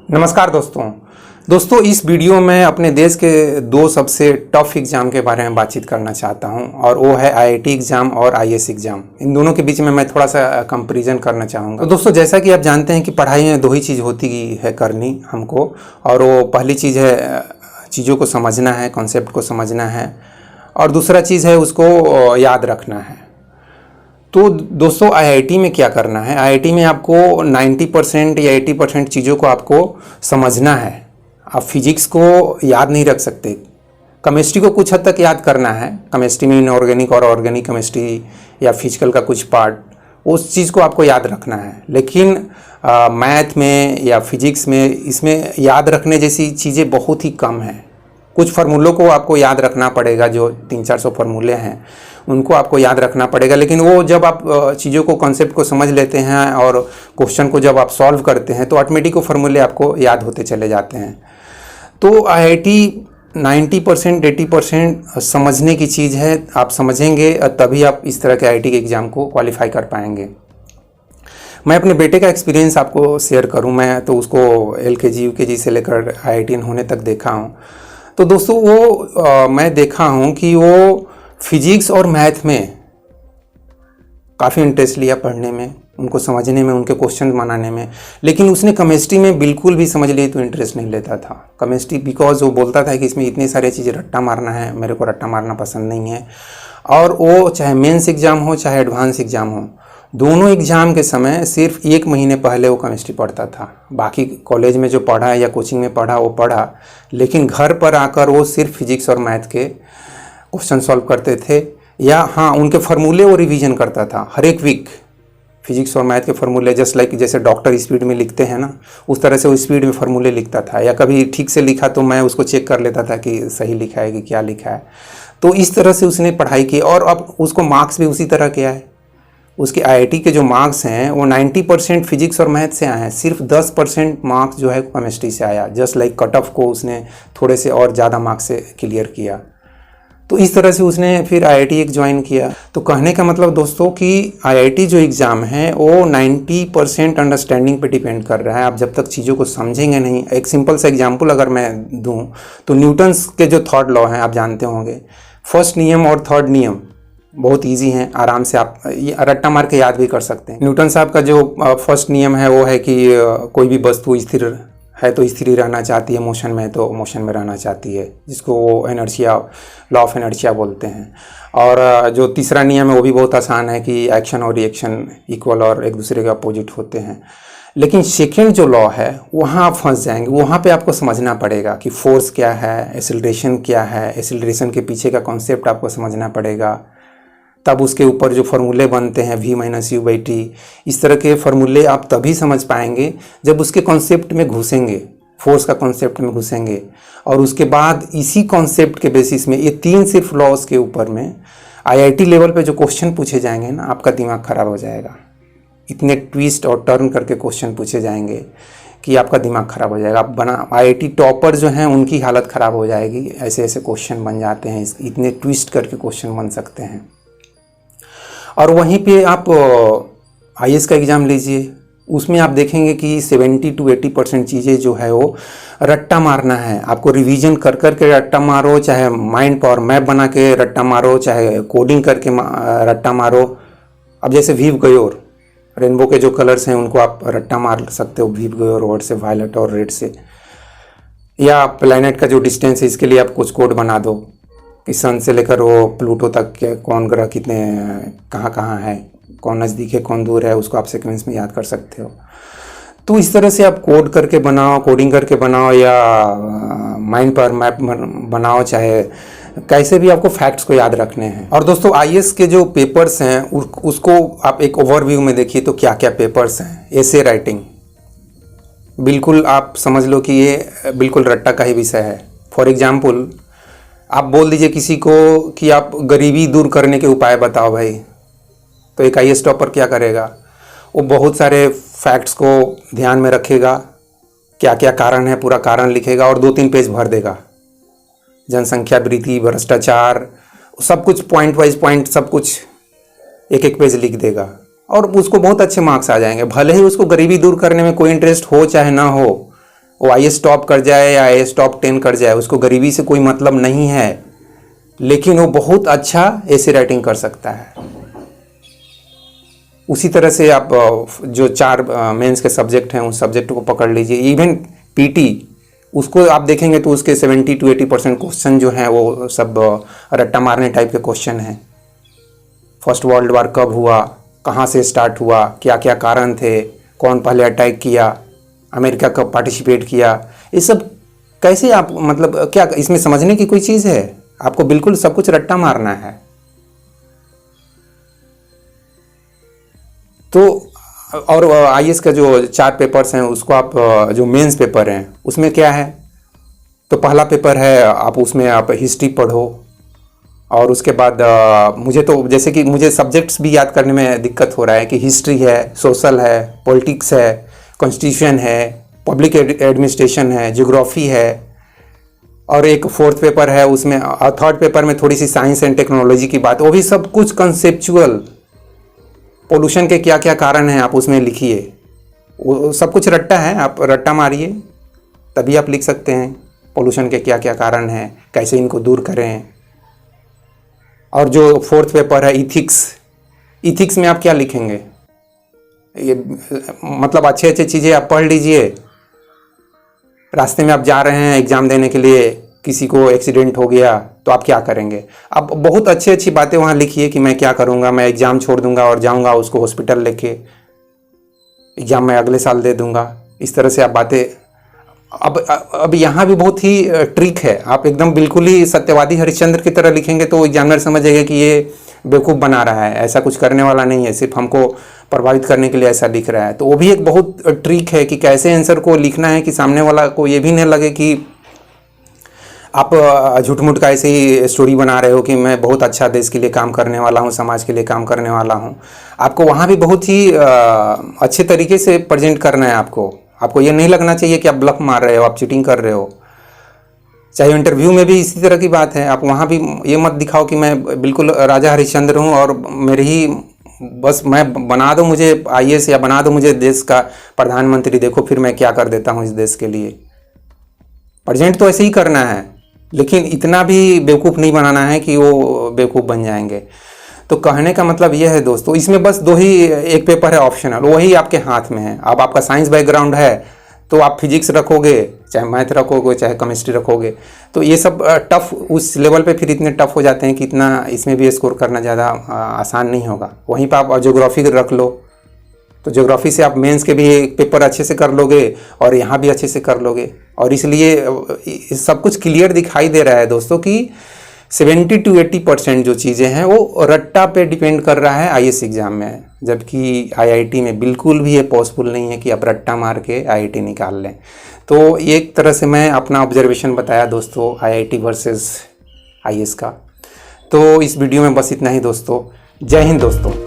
नमस्कार दोस्तों इस वीडियो में अपने देश के दो सबसे टफ एग्ज़ाम के बारे में बातचीत करना चाहता हूं और वो है आईआईटी एग्ज़ाम और आईएएस एग्ज़ाम। इन दोनों के बीच में मैं थोड़ा सा कंपैरिजन करना चाहूँगा। तो दोस्तों, जैसा कि आप जानते हैं कि पढ़ाई में दो ही चीज़ होती है करनी हमको, और वो पहली चीज़ है चीज़ों को समझना है, कॉन्सेप्ट को समझना है, और दूसरा चीज़ है उसको याद रखना है। तो दोस्तों, आईआईटी में क्या करना है? आईआईटी में आपको 90% या 80% चीज़ों को आपको समझना है। आप फिजिक्स को याद नहीं रख सकते। केमिस्ट्री को कुछ हद तक याद करना है, केमिस्ट्री में इनऑर्गेनिक और ऑर्गेनिक केमिस्ट्री या फिजिकल का कुछ पार्ट, उस चीज़ को आपको याद रखना है। लेकिन मैथ में या फिजिक्स में इसमें याद रखने जैसी चीज़ें बहुत ही कम हैं। कुछ फार्मूलों को आपको याद रखना पड़ेगा, जो 300-400 फार्मूले हैं उनको आपको याद रखना पड़ेगा। लेकिन वो जब आप चीज़ों को, कॉन्सेप्ट को समझ लेते हैं और क्वेश्चन को जब आप सॉल्व करते हैं तो ऑटोमेटिक वो फार्मूले आपको याद होते चले जाते हैं। तो आईआईटी 90% 80% समझने की चीज़ है। आप समझेंगे तभी आप इस तरह के आईआईटी के एग्ज़ाम को क्वालिफाई कर पाएंगे। मैं अपने बेटे का एक्सपीरियंस आपको शेयर करूं। मैं तो उसको LKG UKG से लेकर IITian होने तक देखा हूं। तो दोस्तों, वो मैं देखा हूं कि वो फिजिक्स और मैथ में काफ़ी इंटरेस्ट लिया, पढ़ने में, उनको समझने में, उनके क्वेश्चन बनाने में। लेकिन उसने केमिस्ट्री में बिल्कुल भी समझ लिए तो इंटरेस्ट नहीं लेता था केमिस्ट्री, बिकॉज वो बोलता था कि इसमें इतनी सारी चीज़ें रट्टा मारना है, मेरे को रट्टा मारना पसंद नहीं है। और वो चाहे मेंस एग्ज़ाम हो चाहे एडवांस एग्ज़ाम हो, दोनों एग्ज़ाम के समय सिर्फ 1 महीने पहले वो केमिस्ट्री पढ़ता था। बाकी कॉलेज में जो पढ़ा या कोचिंग में पढ़ा वो पढ़ा, लेकिन घर पर आकर वो सिर्फ फिजिक्स और मैथ के क्वेश्चन सॉल्व करते थे, या हाँ, उनके फार्मूले वो रिवीजन करता था हर एक वीक। फिजिक्स और मैथ के फार्मूले जस्ट लाइक जैसे डॉक्टर स्पीड में लिखते हैं ना, उस तरह से वो स्पीड में फार्मूले लिखता था। या कभी ठीक से लिखा तो मैं उसको चेक कर लेता था कि सही लिखा है कि क्या लिखा है। तो इस तरह से उसने पढ़ाई की, और अब उसको मार्क्स भी उसी तरह के आए। उसके आईआईटी के जो मार्क्स हैं वो 90% फिजिक्स और मैथ से आए हैं। सिर्फ 10% मार्क्स जो है केमिस्ट्री से आया। जस्ट लाइक कट ऑफ को उसने थोड़े से और ज़्यादा मार्क्स से क्लियर किया। तो इस तरह से उसने फिर आईआईटी एक ज्वाइन किया। तो कहने का मतलब दोस्तों कि आईआईटी जो एग्ज़ाम है वो 90% अंडरस्टैंडिंग पे डिपेंड कर रहा है। आप जब तक चीज़ों को समझेंगे नहीं। एक सिंपल सा एग्जांपल अगर मैं दूं तो न्यूटन्स के जो थर्ड लॉ हैं आप जानते होंगे। फर्स्ट नियम और थर्ड नियम बहुत इजी हैं, आराम से आप रट्टा मार के याद भी कर सकते हैं। न्यूटन साहब का जो फर्स्ट नियम है वो है कि कोई भी वस्तु स्थिर है तो स्थिर रहना चाहती है, मोशन में है तो मोशन में रहना चाहती है, जिसको वो इनर्शिया, लॉ ऑफ इनर्शिया बोलते हैं। और जो तीसरा नियम है वो भी बहुत आसान है कि एक्शन और रिएक्शन इक्वल और एक दूसरे के अपोजिट होते हैं। लेकिन सेकेंड जो लॉ है वहाँ आप फंस जाएंगे। वहाँ पे आपको समझना पड़ेगा कि फोर्स क्या है, एक्सेलरेशन क्या है, एक्सेलरेशन के पीछे का कॉन्सेप्ट आपको समझना पड़ेगा। तब उसके ऊपर जो फार्मूले बनते हैं V-U/T, इस तरह के फार्मूले आप तभी समझ पाएंगे जब उसके कॉन्सेप्ट में घुसेंगे, फोर्स का कॉन्सेप्ट में घुसेंगे। और उसके बाद इसी कॉन्सेप्ट के बेसिस में, ये 3 सिर्फ लॉज के ऊपर में आईआईटी लेवल पे जो क्वेश्चन पूछे जाएंगे ना, आपका दिमाग खराब हो जाएगा। इतने ट्विस्ट और टर्न करके क्वेश्चन पूछे जाएंगे कि आपका दिमाग खराब हो जाएगा। आईआईटी टॉपर जो हैं उनकी हालत ख़राब हो जाएगी। ऐसे ऐसे क्वेश्चन बन जाते हैं, इतने ट्विस्ट करके क्वेश्चन बन सकते हैं। और वहीं पे आप आईएएस का एग्ज़ाम लीजिए, उसमें आप देखेंगे कि 70 to 80% चीज़ें जो है वो रट्टा मारना है। आपको रिवीजन कर कर के रट्टा मारो, चाहे माइंड पावर मैप बना के रट्टा मारो, चाहे कोडिंग करके रट्टा मारो। अब जैसे वीव गयोर, रेनबो के जो कलर्स हैं उनको आप रट्टा मार सकते हो वीव गयोर वर्ड से, वायलेट और रेड से। या प्लैनेट का जो डिस्टेंस है, इसके लिए आप कुछ कोड बना दो कि सन से लेकर वो प्लूटो तक के कौन ग्रह कितने कहाँ कहाँ है, कौन नज़दीक है कौन दूर है, उसको आप सीक्वेंस में याद कर सकते हो। तो इस तरह से आप कोड करके बनाओ, कोडिंग करके बनाओ, या माइंड पर मैप बनाओ, चाहे कैसे भी आपको फैक्ट्स को याद रखने हैं। और दोस्तों, आईएएस के जो पेपर्स हैं उसको आप एक ओवरव्यू में देखिए तो क्या क्या पेपर्स हैं। एसे राइटिंग, बिल्कुल आप समझ लो कि ये बिल्कुल रट्टा का ही विषय है। फॉर एग्जाम्पल, आप बोल दीजिए किसी को कि आप गरीबी दूर करने के उपाय बताओ भाई, तो एक आईएएस टॉपर क्या करेगा? वो बहुत सारे फैक्ट्स को ध्यान में रखेगा, क्या क्या कारण है पूरा कारण लिखेगा और 2-3 पेज भर देगा। जनसंख्या वृद्धि, भ्रष्टाचार, सब कुछ पॉइंट वाइज पॉइंट, सब कुछ एक पेज लिख देगा और उसको बहुत अच्छे मार्क्स आ जाएंगे। भले ही उसको गरीबी दूर करने में कोई इंटरेस्ट हो चाहे ना हो, वो IAS टॉप कर जाए या IAS टॉप 10 कर जाए, उसको गरीबी से कोई मतलब नहीं है, लेकिन वो बहुत अच्छा ऐसे राइटिंग कर सकता है। उसी तरह से आप जो 4 मेंस के सब्जेक्ट हैं उस सब्जेक्ट को पकड़ लीजिए। इवन PT उसको आप देखेंगे तो उसके 70 to 80% क्वेश्चन जो हैं वो सब रट्टा मारने टाइप के क्वेश्चन हैं। फर्स्ट वर्ल्ड वार कब हुआ, कहाँ से स्टार्ट हुआ, क्या क्या कारण थे, कौन पहले अटैक किया, अमेरिका कब पार्टिसिपेट किया, ये सब कैसे आप मतलब क्या इसमें समझने की कोई चीज़ है? आपको बिल्कुल सब कुछ रट्टा मारना है। तो और IAS का जो 4 पेपर्स हैं उसको आप जो मेंस पेपर हैं उसमें क्या है, तो पहला पेपर है आप उसमें आप हिस्ट्री पढ़ो, और उसके बाद मुझे तो जैसे कि मुझे सब्जेक्ट्स भी याद करने में दिक्कत हो रहा है कि हिस्ट्री है, सोशल है, पॉलिटिक्स है, कॉन्स्टिट्यूशन है, पब्लिक एडमिनिस्ट्रेशन है, ज्योग्राफी है, और एक 4th पेपर है उसमें, 3rd पेपर में थोड़ी सी साइंस एंड टेक्नोलॉजी की बात, वो भी सब कुछ कंसेप्चुअल। पोल्यूशन के क्या क्या कारण हैं आप उसमें लिखिए, वो सब कुछ रट्टा है, आप रट्टा मारिए तभी आप लिख सकते हैं पोल्यूशन के क्या क्या कारण हैं, कैसे इनको दूर करें। और जो 4th पेपर है इथिक्स में आप क्या लिखेंगे, ये मतलब अच्छे अच्छे चीज़ें आप पढ़ लीजिए। रास्ते में आप जा रहे हैं एग्ज़ाम देने के लिए, किसी को एक्सीडेंट हो गया तो आप क्या करेंगे, आप बहुत अच्छी अच्छी बातें वहाँ लिखिए कि मैं क्या करूँगा, मैं एग्ज़ाम छोड़ दूँगा और जाऊँगा उसको हॉस्पिटल लेके, एग्ज़ाम मैं अगले साल दे दूँगा। इस तरह से आप बातें। अब यहाँ भी बहुत ही ट्रिक है, आप एकदम बिल्कुल ही सत्यवादी हरिश्चंद्र की तरह लिखेंगे तो एग्जामिनर समझेगा कि ये बेवकूफ़ बना रहा है, ऐसा कुछ करने वाला नहीं है, सिर्फ हमको प्रभावित करने के लिए ऐसा लिख रहा है। तो वो भी एक बहुत ट्रिक है कि कैसे आंसर को लिखना है कि सामने वाला को ये भी नहीं लगे कि आप झूठ मूठ का ऐसे ही स्टोरी बना रहे हो कि मैं बहुत अच्छा देश के लिए काम करने वाला हूँ, समाज के लिए काम करने वाला हूँ। आपको वहाँ भी बहुत ही अच्छे तरीके से प्रेजेंट करना है। आपको ये नहीं लगना चाहिए कि आप ब्लफ मार रहे हो, आप चीटिंग कर रहे हो। चाहे इंटरव्यू में भी इसी तरह की बात है, आप वहाँ भी ये मत दिखाओ कि मैं बिल्कुल राजा हरिश्चंद्र हूँ और मेरे ही बस मैं बना दो मुझे IAS या बना दो मुझे देश का प्रधानमंत्री, देखो फिर मैं क्या कर देता हूँ इस देश के लिए। प्रेजेंट तो ऐसे ही करना है, लेकिन इतना भी बेवकूफ़ नहीं बनाना है कि वो बेवकूफ़ बन जाएंगे। तो कहने का मतलब ये है दोस्तों, इसमें बस एक पेपर है ऑप्शनल, वही आपके हाथ में है। अब आपका साइंस बैकग्राउंड है तो आप फिजिक्स रखोगे, चाहे मैथ रखोगे, चाहे केमिस्ट्री रखोगे, तो ये सब टफ उस लेवल पे फिर इतने टफ हो जाते हैं कि इतना इसमें भी स्कोर करना ज़्यादा आसान नहीं होगा। वहीं पर आप ज्योग्राफी रख लो तो ज्योग्राफी से आप मेंस के भी एक पेपर अच्छे से कर लोगे और यहाँ भी अच्छे से कर लोगे। और इसलिए सब कुछ क्लियर दिखाई दे रहा है दोस्तों कि 70 to 80% जो चीज़ें हैं वो रट्टा पे डिपेंड कर रहा है IAS एग्ज़ाम में, जबकि IIT में बिल्कुल भी ये पॉसिबल नहीं है कि आप रट्टा मार के IIT निकाल लें। तो एक तरह से मैं अपना ऑब्जर्वेशन बताया दोस्तों IIT वर्सेस IAS का। तो इस वीडियो में बस इतना ही दोस्तों। जय हिंद दोस्तों।